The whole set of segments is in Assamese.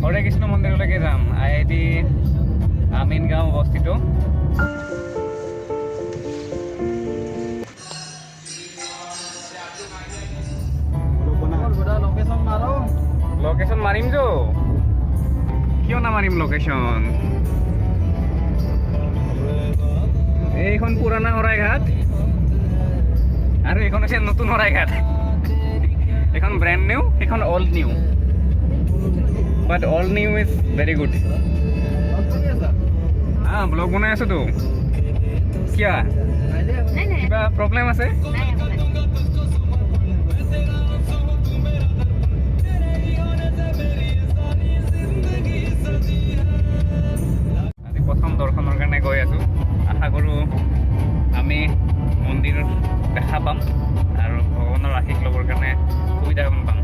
হৰে কৃষ্ণ মন্দিৰলৈকে যাম। IIT আমিন গাঁও অৱস্থিত। লোকেশ্যন মাৰিম যো, কিয় নামাৰিম লোকেশ্যন। এইখন পুৰণা শৰাইঘাট আৰু এইখন হৈছে নতুন শৰাইঘাট। এইখন ব্ৰেণ্ড নিউ, সেইখন old new, but old new is very good. Blog বনাই আছোতো। কিয়, কিবা প্ৰব্লেম আছে? আজি প্ৰথম দৰ্শনৰ কাৰণে গৈ আছোঁ। আশা কৰোঁ আমি মন্দিৰ দেখা পাম আৰু ভগৱানৰ আশীষ ল'বৰ কাৰণে সুবিধা পাম।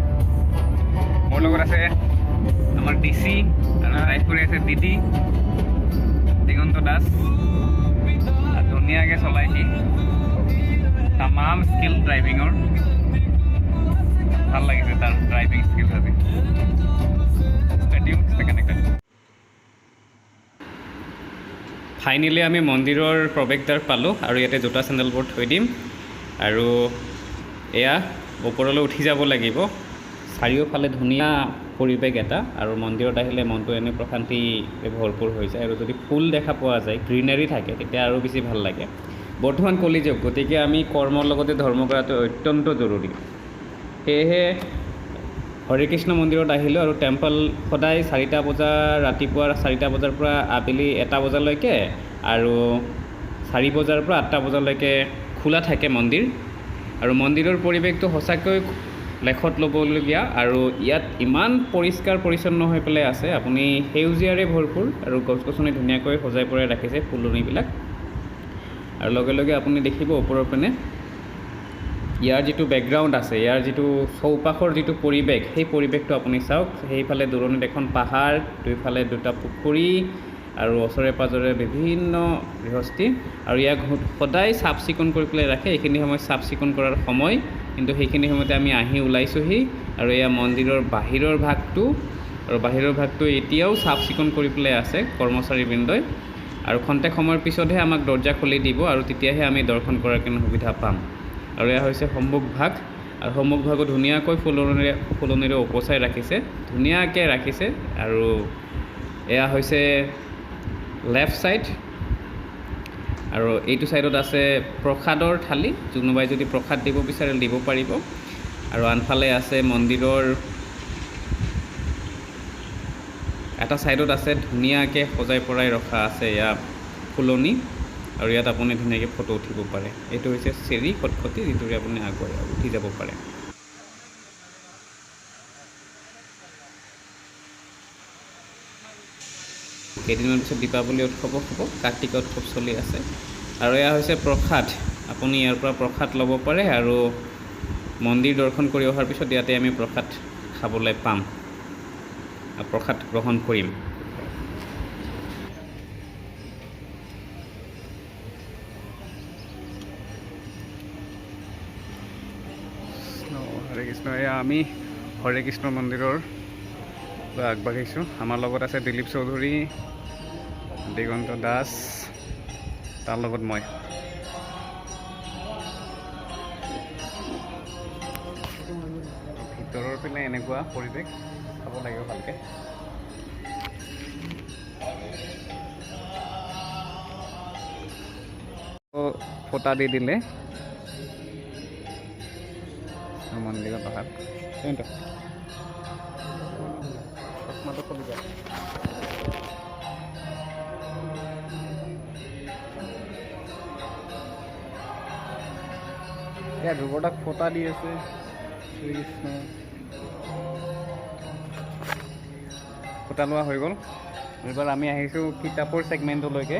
মোৰ লগত আছে আমাৰ DC আৰু ড্ৰাইভ কৰি আছে দিদি দিগন্ত দাস। ধুনীয়াকৈ চলাইছি, তামাম স্কিল ড্ৰাইভিঙৰ। ভাল লাগিছে তাৰ ড্ৰাইভিং স্কিল আজি। ফাইনেলি আমি মন্দিৰৰ প্ৰৱেশদ্বাৰ পালোঁ আৰু ইয়াতে জোতা চেণ্ডেলবোৰ থৈ দিম আৰু এয়া ওপৰলৈ উঠি যাব লাগিব। চাৰিওফালে ধুনীয়া পৰিৱেশ এটা আৰু মন্দিৰত আহিলে মনটো এনে প্ৰশান্তিৰে ভৰপূৰ হৈ যায়। আৰু যদি ফুল দেখা পোৱা যায়, গ্ৰীনাৰী থাকে, তেতিয়া আৰু বেছি ভাল লাগে। বৰ্তমান কলিযুগ, গতিকে আমি কৰ্মৰ লগতে ধৰ্ম কৰাটো অত্যন্ত জৰুৰী। সেয়েহে হৰে কৃষ্ণ মন্দিৰত আহিলোঁ আৰু টেম্পল সদায় 4টা বজা, ৰাতিপুৱা 4টা বজাৰ পৰা আবেলি 1টা বজালৈকে আৰু 4 বজাৰ পৰা 8টা বজালৈকে খোলা থাকে মন্দিৰ। আৰু মন্দিৰৰ পৰিৱেশটো সঁচাকৈ লেখত ল'বলগীয়া আৰু ইয়াত ইমান পৰিষ্কাৰ পৰিচ্ছন্ন হৈ পেলাই আছে। আপুনি সেউজীয়াৰে ভৰপূৰ আৰু গছ গছনি ধুনীয়াকৈ সজাই পৰাই ৰাখিছে, ফুলনিবিলাক। আৰু লগে লগে আপুনি দেখিব ওপৰৰ পিনে ইয়াৰ যিটো বেকগ্ৰাউণ্ড আছে, ইয়াৰ যিটো চৌপাশৰ যিটো পৰিৱেশ, সেই পৰিৱেশটো আপুনি চাওক। সেইফালে দূৰণিত এখন পাহাৰ, দুইফালে 2টা পুখুৰী আৰু ওচৰে পাঁজৰে বিভিন্ন গৃহস্থী। আৰু ইয়াক সদায় চাফ চিকুণ কৰি পেলাই ৰাখে। এইখিনি সময় চাফ চিকুণ কৰাৰ সময়, কিন্তু সেইখিনি সময়তে আমি আহি ওলাইছোঁহি। আৰু এয়া মন্দিৰৰ বাহিৰৰ ভাগটো এতিয়াও চাফ চিকুণ কৰি পেলাই আছে কৰ্মচাৰীবৃন্দই। আৰু খন্তেক সময়ৰ পিছতহে আমাক দৰ্জা খুলি দিব আৰু তেতিয়াহে আমি দৰ্শন কৰাৰ কাৰণে সুবিধা পাম। আৰু এয়া হৈছে সন্মুখ ভাগ, আৰু সন্মুখ ভাগো ধুনীয়াকৈ ফুলনিৰে উপচাই ৰাখিছে, ধুনীয়াকৈ ৰাখিছে। আৰু এয়া হৈছে লেফ্ট ছাইড, আৰু এইটো ছাইডত আছে প্ৰসাদৰ থালি। কোনোবাই যদি প্ৰসাদ দিব বিচাৰে দিব পাৰিব। আৰু আনফালে আছে মন্দিৰৰ এটা ছাইডত আছে ধুনীয়াকৈ সজাই পৰাই ৰখা আছে এয়া ফুলনি। আৰু ইয়াত আপুনি ধুনীয়াকৈ ফটো উঠিব পাৰে। এইটো হৈছে চেৰি খটখটি, যিটোৰে আপুনি আগুৱাই উঠি যাব পাৰে। কেইদিনমান পিছত দীপাৱলী উৎসৱ হ'ব, কাৰ্তিক উৎসৱ চলি আছে। আৰু এয়া হৈছে প্ৰসাদ, আপুনি ইয়াৰ পৰা প্ৰসাদ ল'ব পাৰে। আৰু মন্দিৰ দৰ্শন কৰি অহাৰ পিছত ইয়াতে আমি প্ৰসাদ খাবলৈ পাম, প্ৰসাদ গ্ৰহণ কৰিম। হৰে কৃষ্ণ। এয়া আমি হৰে কৃষ্ণ মন্দিৰৰ আগবাঢ়িছোঁ। আমাৰ লগত আছে দিলীপ চৌধুৰী, দিগন্ত দাস, তাৰ লগত মই। ভিতৰৰ পিনে এনেকুৱা পৰিৱেশ, চাব লাগিব ভালকৈ। ফটা দি দিলে মন্দিৰত অহাৰ চশমাটো খুলি যায়। এয়া ধ্ৰুৱতাক ফটা দি আছে শ্ৰীকৃষ্ণ। ফটা লোৱা হৈ গ'ল। এইবাৰ আমি আহিছোঁ কিতাপৰ ছেগমেণ্টলৈকে।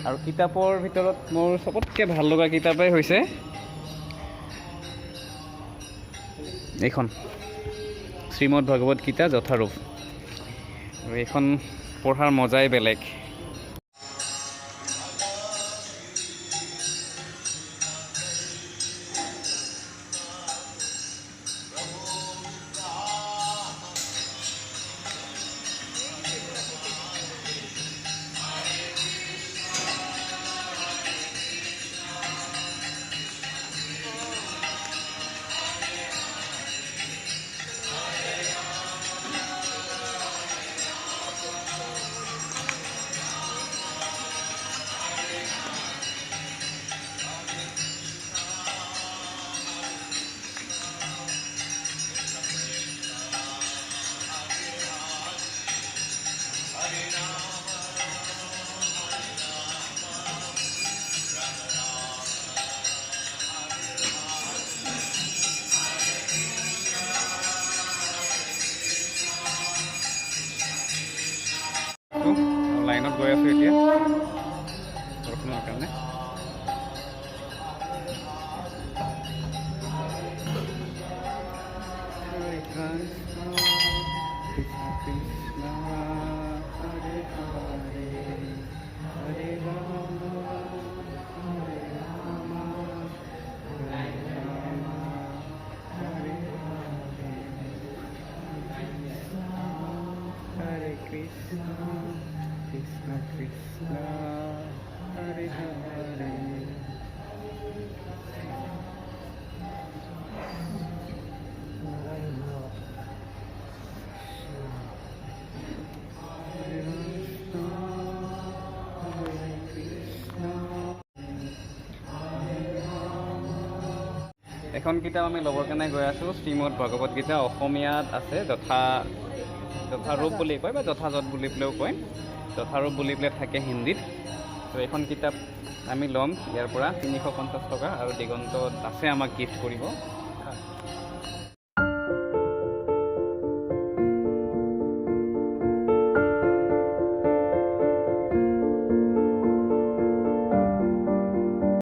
আৰু কিতাপৰ ভিতৰত মোৰ চবতকৈ ভাল লগা কিতাপেই হৈছে এইখন শ্ৰীমদ ভাগৱত গীতা যথাৰূপ। আৰু এইখন পঢ়াৰ মজাই বেলেগ। গৈ আছোঁ এতিয়া বৰষুণৰ কাৰণে। Krishna Krishna Hare Hare এখন কিতাপ আমি ল'বৰ কাৰণে গৈ আছোঁ শ্ৰীমদ ভগৱত গীতা। অসমীয়াত আছে যথাৰূপ বুলি কয় বা যথাযথ বুলি পেলাইও কয়, যথাৰূপ বুলি পেলাই থাকে হিন্দীত। তো এইখন কিতাপ আমি ল'ম ইয়াৰ পৰা 350 টকা, আৰু দিগন্তত আছে আমাক গিফ্ট কৰিব।